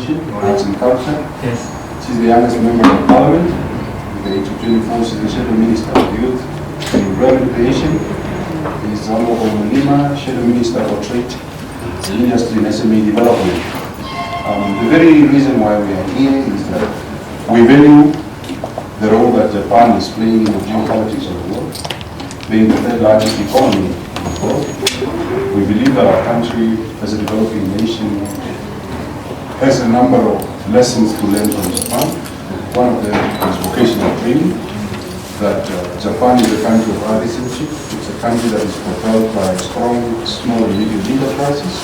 Commission on Arts and Culture. Yes. She's the youngest member of Parliament. With the age of 24, she's the Shadow Minister of Youth and Employment Creation. Is Honorable Mulima, Shadow Minister for Trade, Industry and SME Development. The very reason why we are here is that we value the role that Japan is playing in the geopolitics of the world, being the third largest economy in the world. We believe that our country, as a developing nation, has a number of lessons to learn from Japan. One of them is vocational training, that Japan is a country of artisanship. It's a country that is propelled by strong small and medium enterprises.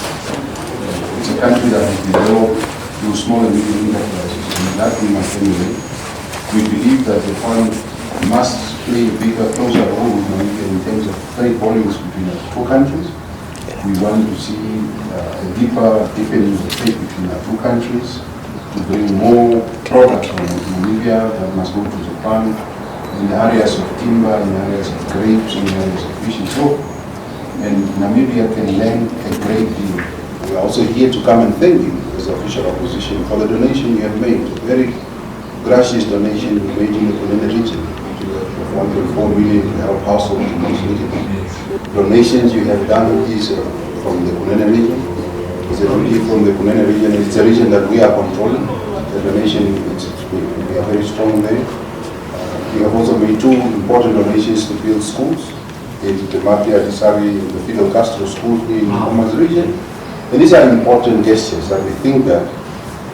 It's a country that is developed through small and medium enterprises. And that we must emulate. We believe that Japan must play a bigger, closer role with Namibia in terms of trade volumes between the two countries. We want to see a deepening of trade between our two countries to bring more products from Namibia that must go to Japan in the areas of timber, in the areas of grapes, in the areas of fish and so. And Namibia can learn a great deal. We are also here to come and thank you as the official opposition for the donation you have made. A very gracious donation you made in the Kunene region. 1.4 million to help households in this region. Donations you have done is from the Kunene region. It's a donation from the Kunene region. It's a region that we are controlling. The donation, we are very strong there. We have also made two important donations to build schools in the Matia Disari and the Fidel Castro School here in the Homas region. And these are important gestures, and we think that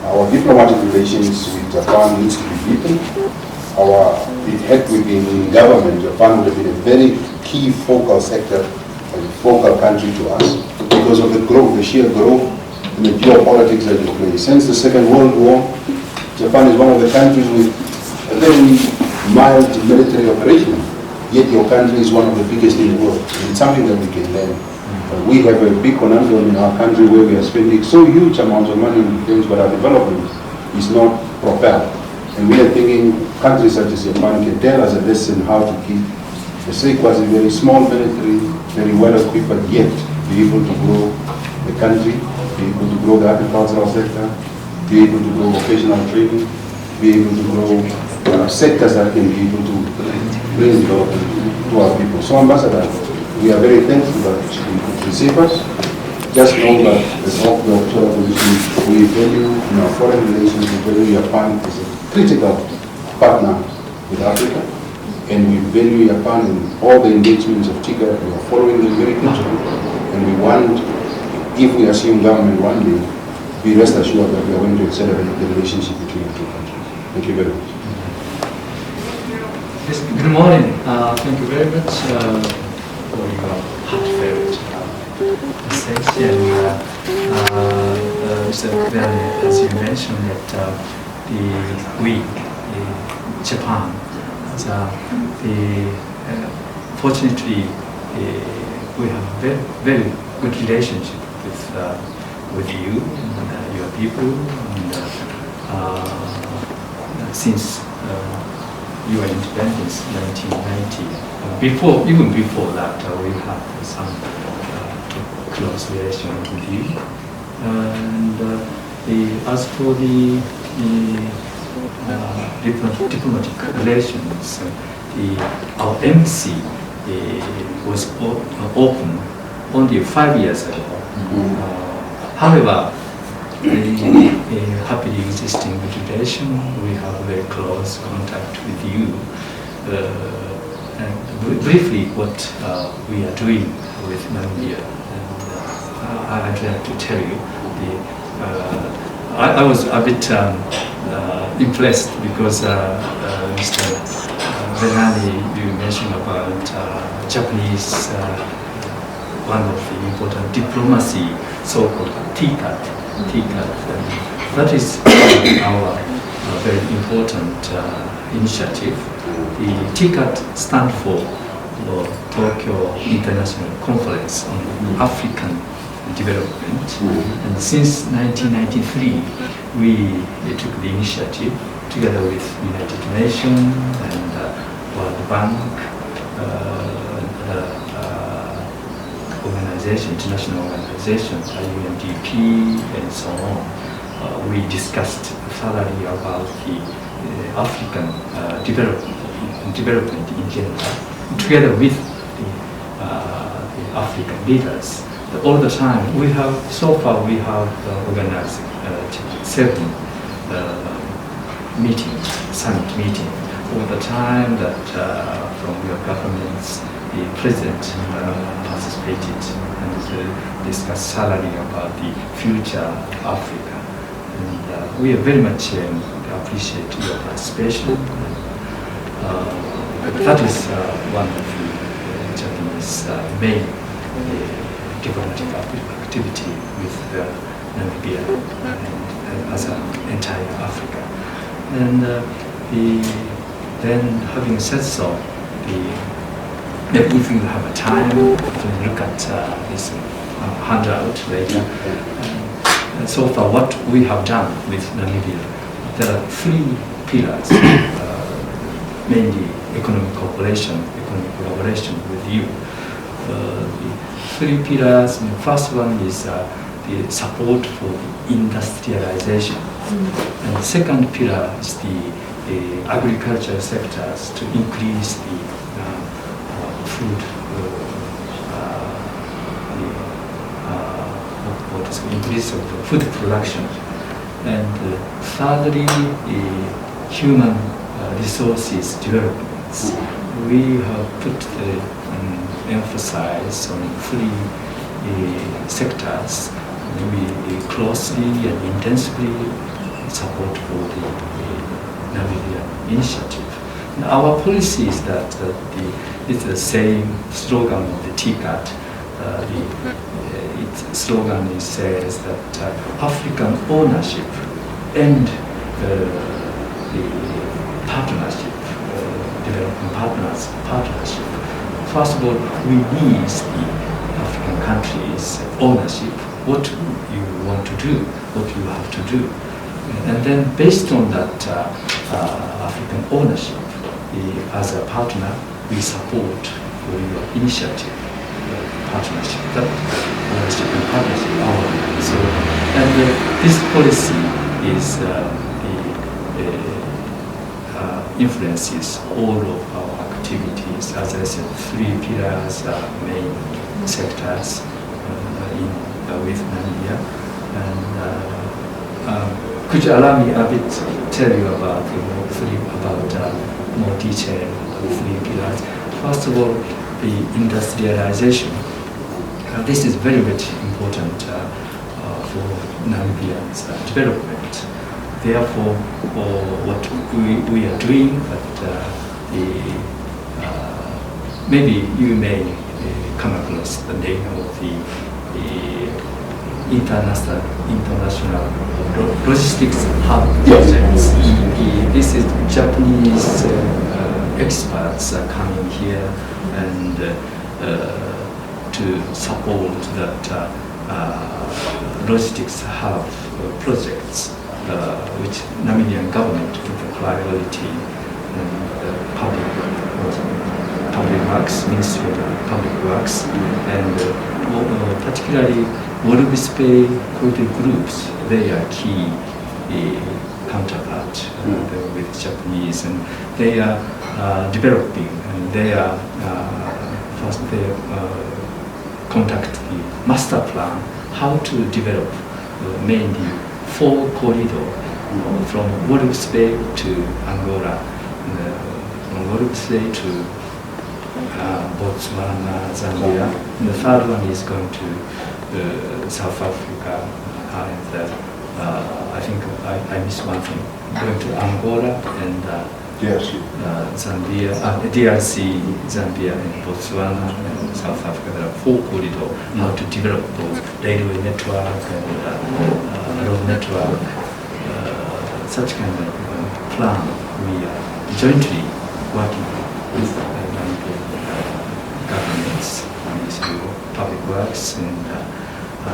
our diplomatic relations with Japan needs to be deepened. Within government, Japan would have been a very key focal sector and focal country to us because of the growth, the sheer growth in the geopolitics that you play. Since the Second World War, Japan is one of the countries with a very mild military operation, yet your country is one of the biggest in the world. And it's something that we can learn. We have a big conundrum in our country where we are spending so huge amounts of money on things, but our development is not propelled. And we are thinking countries such as Japan can tell us a lesson how to keep the quasi very small military, very well equipped, but yet be able to grow the country, be able to grow the agricultural sector, be able to grow vocational training, be able to grow sectors that can be able to bring development to our people. So, Ambassador, we are very thankful that you could receive us. Just know that as of the official position, we value in our foreign relations, we value Japan as a critical partner with Africa, and we value Japan in all the engagements of TICA. We are following them very closely, and we want, if we assume government one day, be rest assured that we are going to accelerate the relationship between the two countries. Thank you very much. Yes, good morning. Thank you very much for your heartfelt message. And Mr. Kudani, as you mentioned, that the week in Japan, fortunately, we have a very, very good relationship with you and your people, and since your independence, 1990. Even before that, we had some close relation with you. And as for the diplomatic relations, our embassy was open only 5 years ago. However, happily existing relation, we have very close contact with you. And briefly, what we are doing with Namibia, and I'd like to tell you, I was a bit impressed because Mr. Benani, you mentioned about Japanese, one of the important diplomacy, so-called TICAT. That is our very important initiative. The TICAT stands for Tokyo International Conference on African Development. And since 1993, we took the initiative together with United Nations and World Bank, international organizations, UNDP, and so on. we discussed thoroughly about the African development in general, together with the African leaders. All the time, so far we have organized 7 summit meeting. All the time that from your governments, the president participated and discussed thoroughly about the future of Africa. And we very much appreciate your participation. That is one of the Japanese main diplomatic activity with Namibia and as an entire Africa. And then having said so, if you have a time to look at this handout later. So far, what we have done with Namibia, there are 3 pillars, mainly economic cooperation, economic collaboration with you. The 3 pillars. The first one is the support for the industrialization, and the second pillar is the agricultural sectors to increase the food, increase of food production, and thirdly, the human resources developments. We have put the emphasis on 3 sectors. We closely and intensively support for the Namibia initiative. And our policy is that it's the same slogan of the TCAT. Its slogan says that African ownership and the partnership, development partnership. First of all, we need the African countries' ownership, what you want to do, what you have to do. And then based on that African ownership, as a partner, we support your initiative, partnership, that ownership and partnership, so, and this policy is influences all of our activities. As I said, 3 pillars are main sectors with Namibia. And could you allow me a bit tell you about more detail of 3 pillars? First of all, the industrialization. This is very, very important for Namibia's development. Therefore, what we are doing, maybe you may come across the name of the international logistics hub projects. This is Japanese experts are coming here and to support that logistics hub projects, which Namibian government took a priority, and public works, Ministry of Public Works, and particularly Wolfsbay Coated groups. They are key counterpart with Japanese, and they are developing, and they are first they conduct the master plan how to develop mainly 4 corridors from Wolfsbay to Angola, from Wolfsbay to Botswana, Zambia, and the third one is going to South Africa, and I think I missed one thing, going to Angola and Zambia, DRC, Zambia, and Botswana, and South Africa. There are 4 corridors how to develop both railway network and road network. Such kind of plan we are jointly working with governments, Ministry of Public Works, and the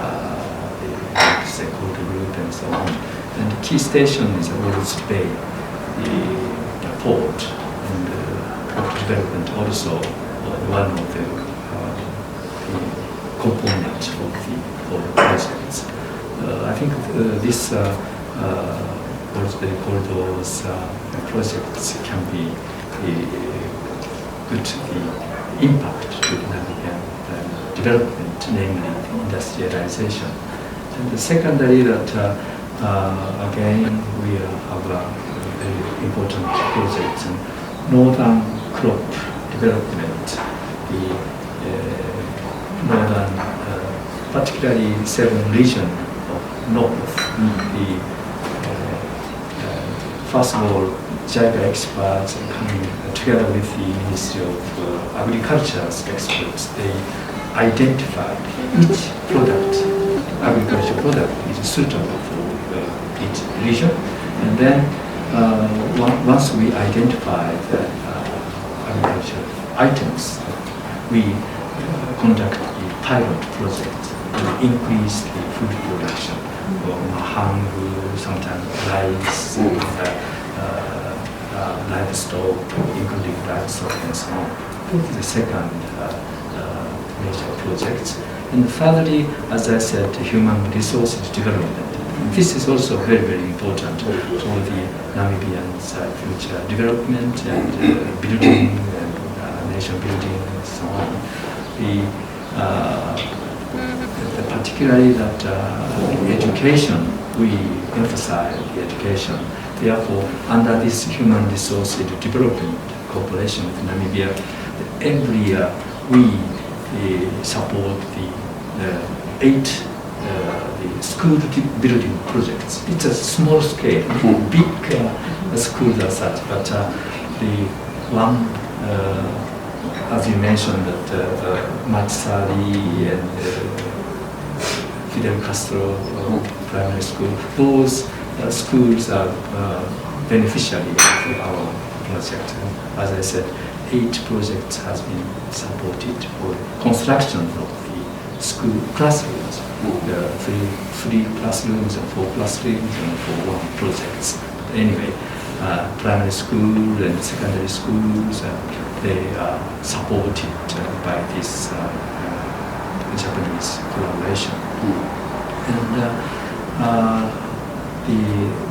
stakeholder group, and so on. And the key station is Wolfsbay, the port, and port development also one of the components of the projects. I think this what they call those projects can be good impact to Namibian development, namely industrialization. And the secondary that again we have a very important project, northern crop development, the northern, particularly 7 regions of north. First of all, JICA experts coming together with the Ministry of Agriculture's experts, they identified each product, agricultural product, is suitable for each region. And then once we identify the agricultural items, we conduct the pilot project to increase the food production. Hangu, sometimes rice, livestock, including livestock and so on. This is the second major project. And thirdly, as I said, human resources development. This is also very, very important for the Namibians' future development and building and nation building and so on. Particularly that education, we emphasize the education. Therefore, under this human resources development cooperation with Namibia, every year we support the 8 the school building projects. It's a small scale, big schools as such, but the one as you mentioned, that Matsari and Fidel Castro Primary School, those schools are beneficiary of our project. As I said, 8 projects has been supported for construction of the school classrooms. There are 3 classrooms and 4 classrooms and 4 projects. Anyway, primary school and secondary schools, they are supported by this Japanese collaboration. And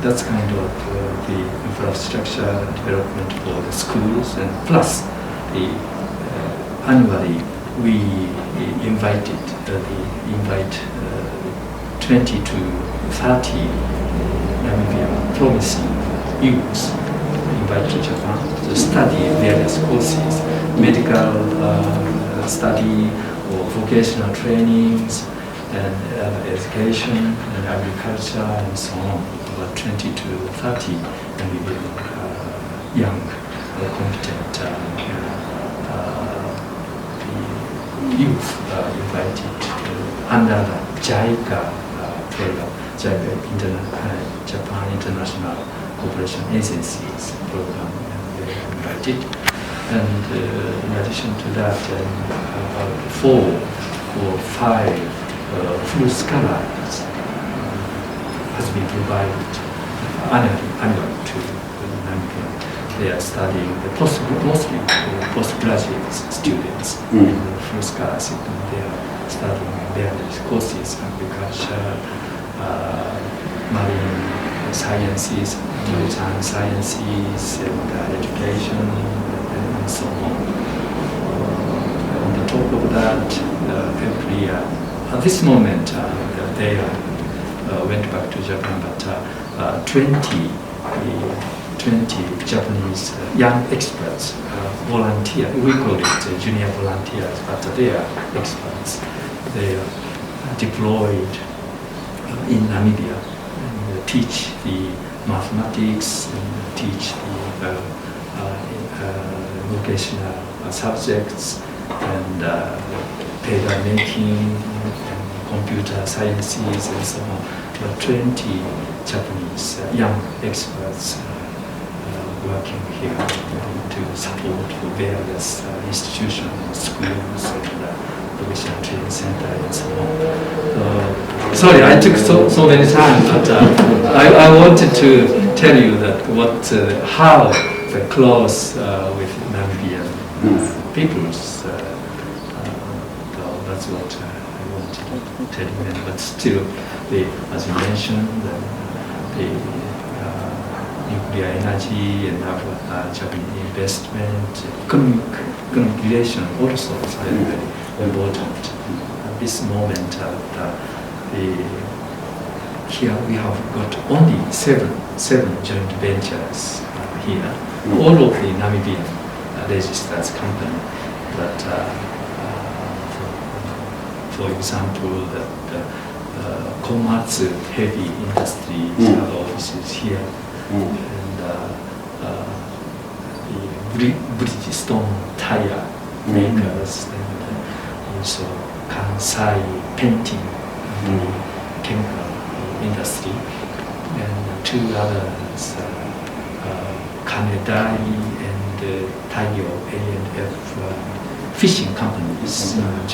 that's kind of the infrastructure development for the schools, and plus annually we invite 20 to 30 Namibian promising youths invited to Japan to study various courses, medical study or vocational trainings and education and agriculture and so on. About 20 to 30 Namibian young, competent youth invited under the JICA program, JICA Japan International Cooperation Agencies program, and they invited. And in addition to that, 4 or 5 full scholars has been provided annually to Namibia. They are studying mostly postgraduate students in full scholarship, and they are studying various courses, agriculture, marine sciences, maritime sciences, and education, and so on. On the top of that, every year, at this moment, they went back to Japan, but 20 Japanese young experts volunteer. We call it junior volunteers, but they are experts. They are deployed in Namibia and teach the mathematics and teach the vocational subjects and paper making and computer sciences and so on. 20 Japanese young experts working here to support various institutions, schools, and vocational training center and so on. Sorry, I took so many time, but I wanted to tell you that how the close with Namibian peoples. That's what I wanted to tell you. But still, as you mentioned, the nuclear energy and Japanese investment, economic relation also is very, very important. At this moment, here we have got only seven joint ventures here, all of the Namibian registered company. But for example, the Komatsu heavy industry have offices here, and the Bridgestone tire makers, and also Kansai painting chemical industry, and two others, Kanedai and Taiyo A&F fishing companies have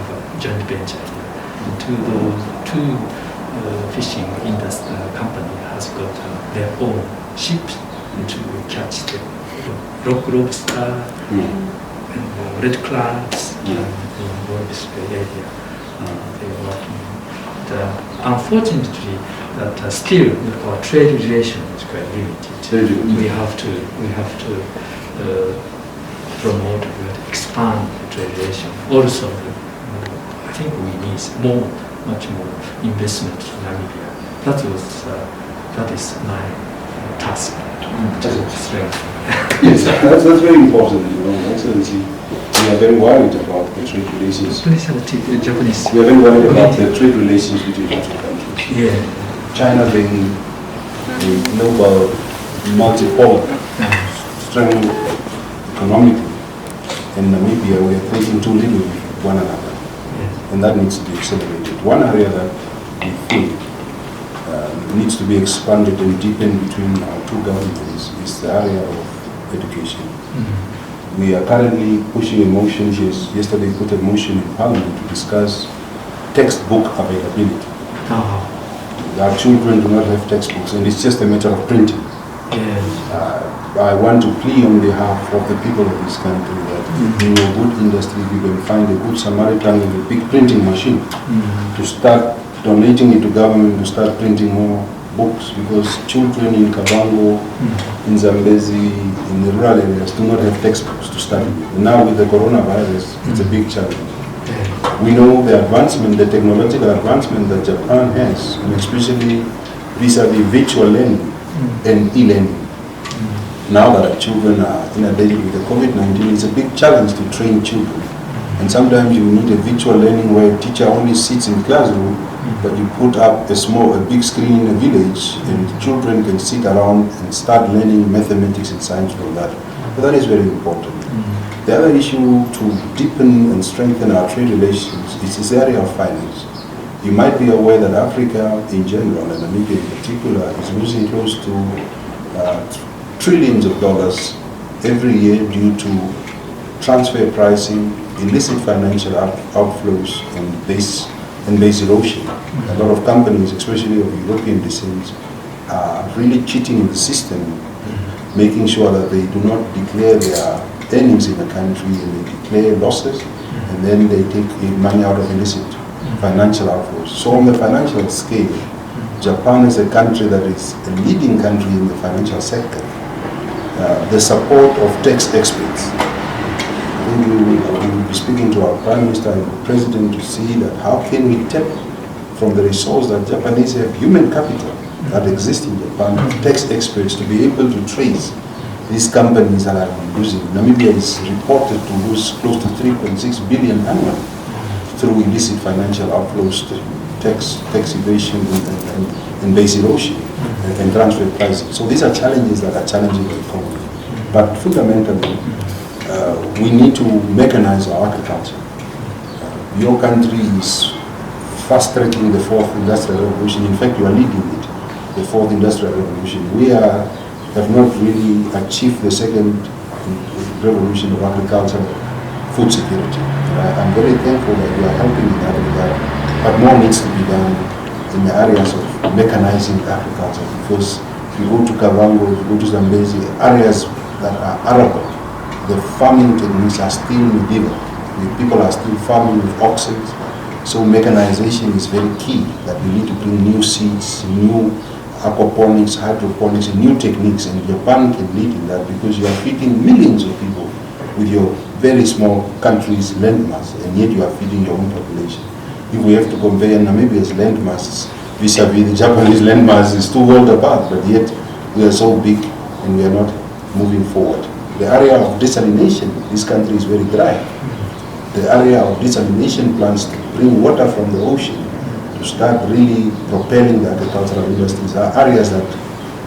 a joint venture here. And two fishing industry company has got their own ships to catch the rock lobster and red crabs in this area. They are working. Unfortunately, that still our trade relation is quite limited. We have to promote, we have to expand the trade relation. Also, I think we need much more investment in Namibia. That is my task to strengthen. Yes, that's very important. Excellency, we are very worried about the trade relations. Japanese. We are very worried about the trade relations between the two countries. Yeah. China being a global multipolar strength economically, and Namibia, we are thinking too little with one another, and that needs to be accelerated. One area that we think needs to be expanded and deepened between our two governments is the area of education. We are currently pushing a motion, yesterday put a motion in Parliament to discuss textbook availability. Our children do not have textbooks, and it's just a matter of printing. I want to plead on behalf of the people of this country that in a good industry, we can find a good Samaritan with a big printing machine to start donating it to government to start printing more books, because children in Kabango, in Zambezi, in the rural areas do not have textbooks to study with. And now with the coronavirus, it's a big challenge. We know the advancement, the technological advancement that Japan has, and especially vis-a-vis virtual learning and e-learning. Now that our children are inundated with the COVID-19, it's a big challenge to train children. And sometimes you need a virtual learning where a teacher only sits in the classroom, but you put up a big screen in a village, and children can sit around and start learning mathematics and science from that. But that is very important. The other issue to deepen and strengthen our trade relations is this area of finance. You might be aware that Africa in general, and Namibia in particular, is losing close to trillions of dollars every year due to transfer pricing, illicit financial outflows, and base erosion. A lot of companies, especially of European descent, are really cheating in the system, making sure that they do not declare their earnings in the country, and they declare losses, and then they take money out of illicit financial outflows. So on the financial scale, Japan is a country that is a leading country in the financial sector. The support of tax experts. I think we will be speaking to our Prime Minister and the President to see that how can we tap from the resource that Japanese have, human capital that exists in Japan, tax experts to be able to trace these companies that are losing. Namibia is reported to lose close to 3.6 billion annually through illicit financial outflows, tax evasion, and base erosion, and transfer pricing. So these are challenges that are challenging the economy. But fundamentally, we need to mechanize our agriculture. Your country is fast-tracking the fourth industrial revolution. In fact, you are leading it, the fourth industrial revolution. We have not really achieved the second revolution of agriculture, food security. I'm very thankful that you are helping in that regard, but more needs to be done in the areas of mechanizing agriculture, because if you go to Kavango, if you go to Zambezi, areas that are arable, the farming techniques are still medieval. The people are still farming with oxen, So mechanization is very key, that we need to bring new seeds, new aquaponics, hydroponics, and new techniques, and Japan can lead in that because you are feeding millions of people with your very small country's landmass, and yet you are feeding your own population. If we have to compare Namibia's landmass vis-a-vis the Japanese landmass, is 2 worlds apart, but yet we are so big and we are not moving forward. The area of desalination, this country is very dry. The area of desalination plants to bring water from the ocean to start really propelling the agricultural industries are areas that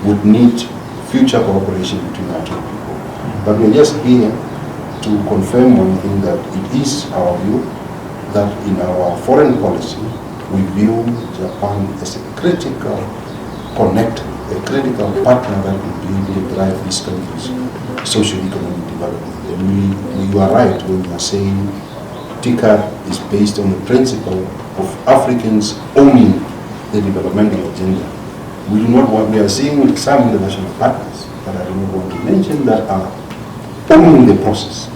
would need future cooperation between our two people. But we're just here to confirm one thing, that it is our view that in our foreign policy we view Japan as a critical connector, a critical partner that will be able to drive these countries' socio-economic development. And you are right when you are saying TICA is based on the principle of Africans owning the developmental agenda. We do not want, we are seeing with some international partners that I do not want to mention that are owning the process.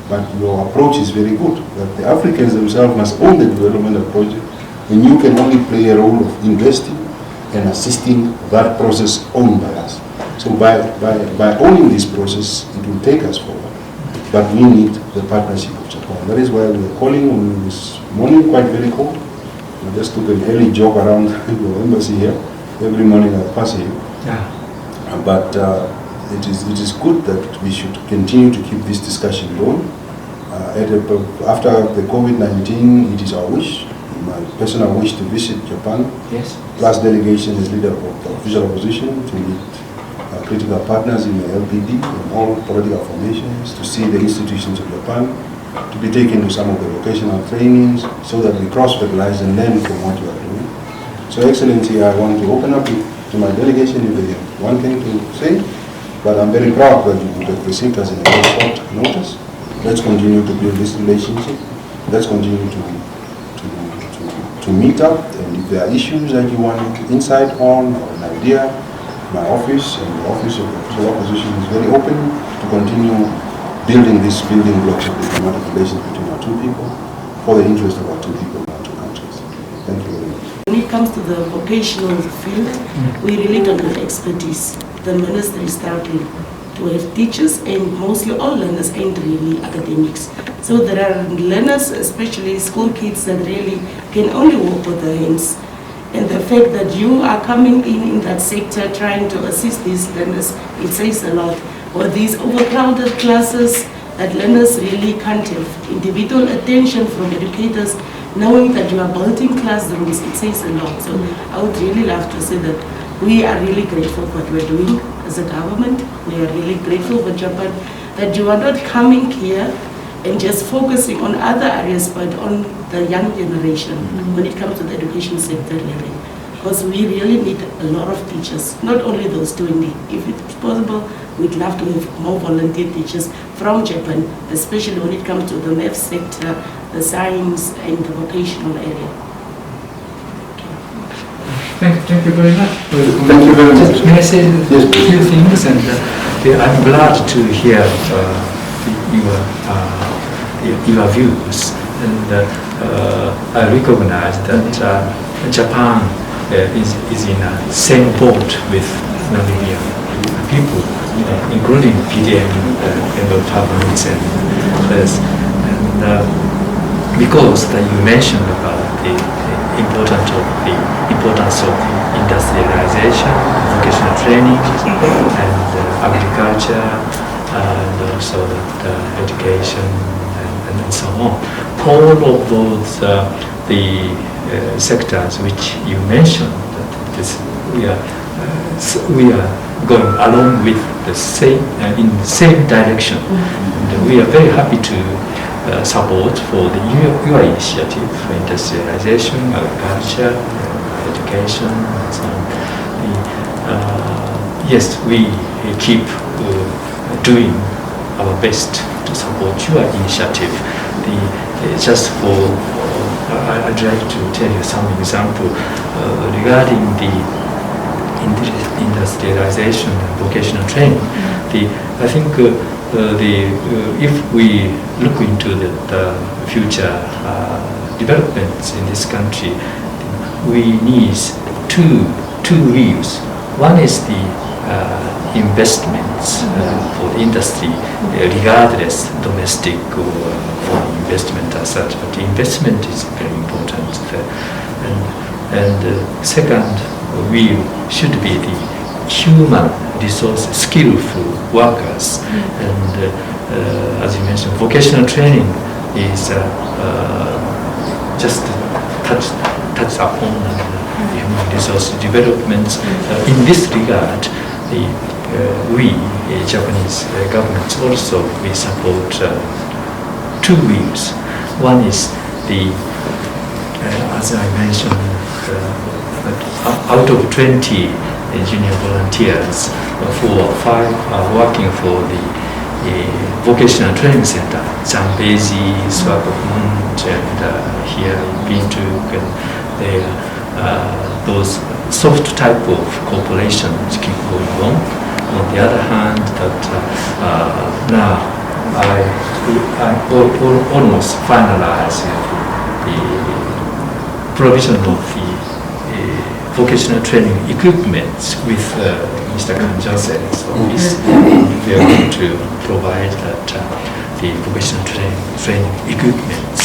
But your approach is very good, that the Africans themselves must own the developmental project, and you can only play a role of investing and assisting that process owned by us. So by owning this process, it will take us forward. But we need the partnership of Japan. That is why we are calling on this morning, quite very cold. I just took an early jog around your embassy here. Every morning I pass here. Yeah. But it is good that we should continue to keep this discussion going. After the COVID-19, it is our wish, my personal wish, to visit Japan. Yes. Plus delegation as leader of the official opposition to meet critical partners in the LPD and all political formations, to see the institutions of Japan, to be taken to some of the vocational trainings so that we cross-fertilize and learn from what you are doing. So Excellency, I want to open up to my delegation if they have one thing to say, but I'm very proud that you would have received us in a very short notice. Let's continue to build this relationship. Let's continue to meet up, and if there are issues that you want insight on or an idea, my office and the office of the official opposition is very open to continue building these building blocks of diplomatic relations between our two people for the interest of our two people and our two countries. Thank you very much. When it comes to the vocational field, we really don't have expertise. The ministry is struggling to have teachers, and mostly all learners ain't really academics. So there are learners, especially school kids, that really can only work with their hands. And the fact that you are coming in that sector trying to assist these learners, it says a lot. Or these overcrowded classes that learners really can't have individual attention from educators, knowing that you are building classrooms, it says a lot. So I would really love to say that we are really grateful for what we're doing as a government. We are really grateful for Japan, that you are not coming here and just focusing on other areas, but on the young generation when it comes to the education sector really. Because we really need a lot of teachers, not only those doing it. If it's possible, we'd love to have more volunteer teachers from Japan, especially when it comes to the math sector, the science and the vocational area. Thank you very much. Thank you very much. May I say a few things? And I'm glad to hear your views. And I recognize that Japan is in the same boat with Namibia people, including PDM Members of Parliament and others. And because you mentioned about the importance of industrialization, vocational training, and agriculture, and also education, and so on. All of those the sectors which you mentioned, we are going along with the same in the same direction. And we are very happy to support for your initiative for industrialization, agriculture, education, and so on. Yes, we keep doing our best to support your initiative. Just for, I'd like to tell you some example regarding the industrialization and vocational training. I think if we look into the future developments in this country, we need two wheels. One is the investments for the industry, regardless domestic or foreign investment as such. But the investment is very important. And the second wheel should be the human resource, skillful workers. And as you mentioned, vocational training is just touch upon human resource development. In this regard, we, Japanese government, also we support two wheels. One is the, as I mentioned, out of 20 junior volunteers, 4 or 5 are working for the vocational training center, Zambezi, Swakopmund, and here in Bintuk, and they those soft type of corporations keep going on. On the other hand, that now I almost finalized the provision of the vocational training equipment with Mr. Kanjasen's office. We are going to provide that the vocational training equipment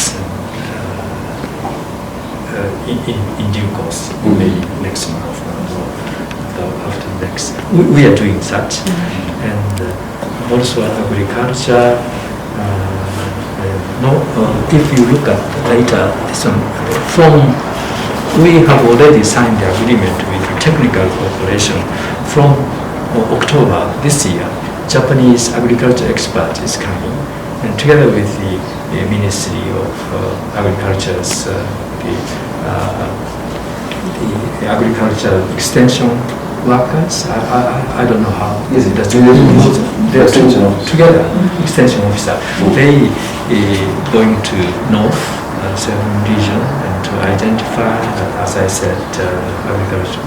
in due course, maybe next month or after next. We are doing that, and also agriculture. If you look at later, we have already signed the agreement with the technical corporation. From October this year, Japanese agriculture expert is coming, and together with the Ministry of Agriculture's the agricultural extension workers. I don't know how. Yes, they extension officer. Together, extension officer. They going to North 7 region and to identify, as I said,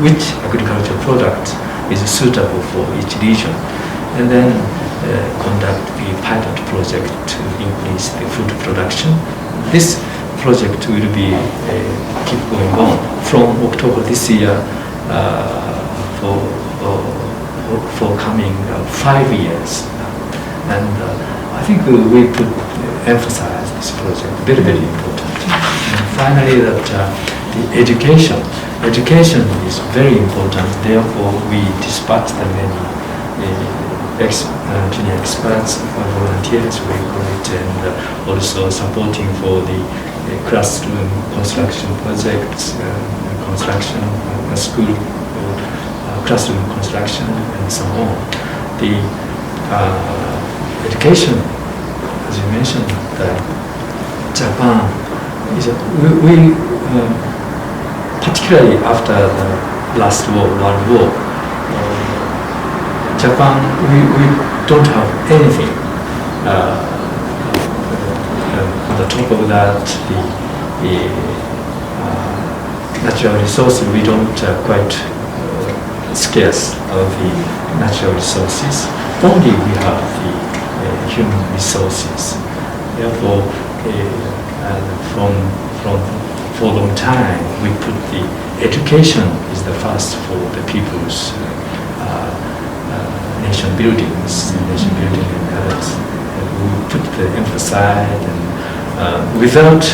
which agricultural product is suitable for each region, and then conduct the pilot project to increase the food production. This project will be keep going on from October this year for coming 5 years, and I think we could emphasize this project, very, very important. And finally, that the education is very important. Therefore, we dispatch the many junior experts, volunteers, we call it, and also supporting for the classroom construction projects, construction, school, classroom construction, and so on. The education, as you mentioned, Japan is we particularly after the last World War, Japan, we don't have anything. On the top of that, the natural resources, we don't quite scarce of the natural resources. Only we have the human resources. Therefore, for a long time, we put the education is the first for the people's nation building and others. And we put the emphasis, and without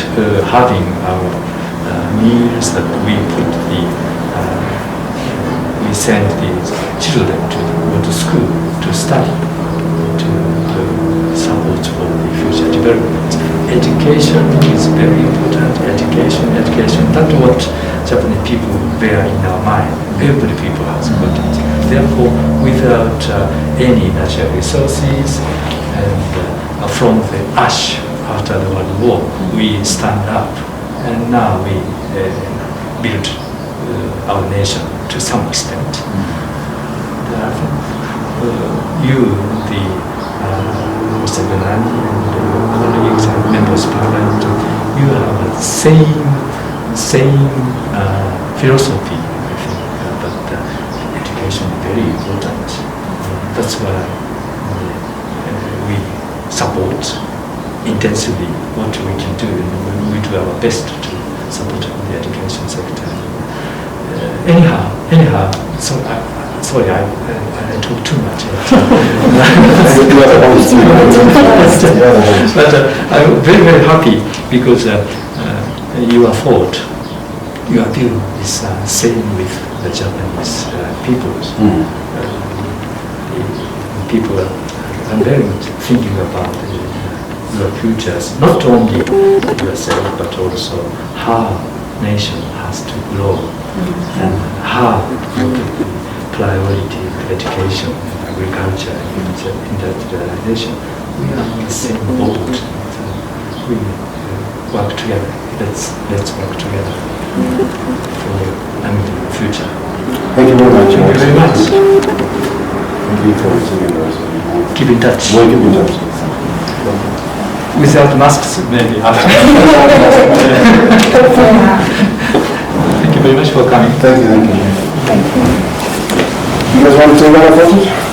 having our means, that we put we send the children to go to school to study, to support for the future development. Education is very important. Education. That's what Japanese people bear in our mind. Every people has got it. Therefore, without any natural resources, and from the ash after the World War, we stand up, and now we build our nation to some extent. I think Mr. Benani and colleagues and members of Parliament, you have the same philosophy, I think, but education is very important. That's why we support intensively what we can do, and we do our best to support the education sector. Anyhow, so sorry, I talk too much. But I'm very, very happy because your thought, your view is same with the Japanese peoples. People are very much thinking about your futures, not only yourself, but also how nation has to grow and how priority education, agriculture, industrialization. We are on the same boat. We work together. Let's work together for the future. Thank you very much. Thank you very much. Thank you for listening us. Keep in touch. We'll keep in touch. Without masks, maybe after. Thank you very much for coming. Thank you. You guys want to take other photos?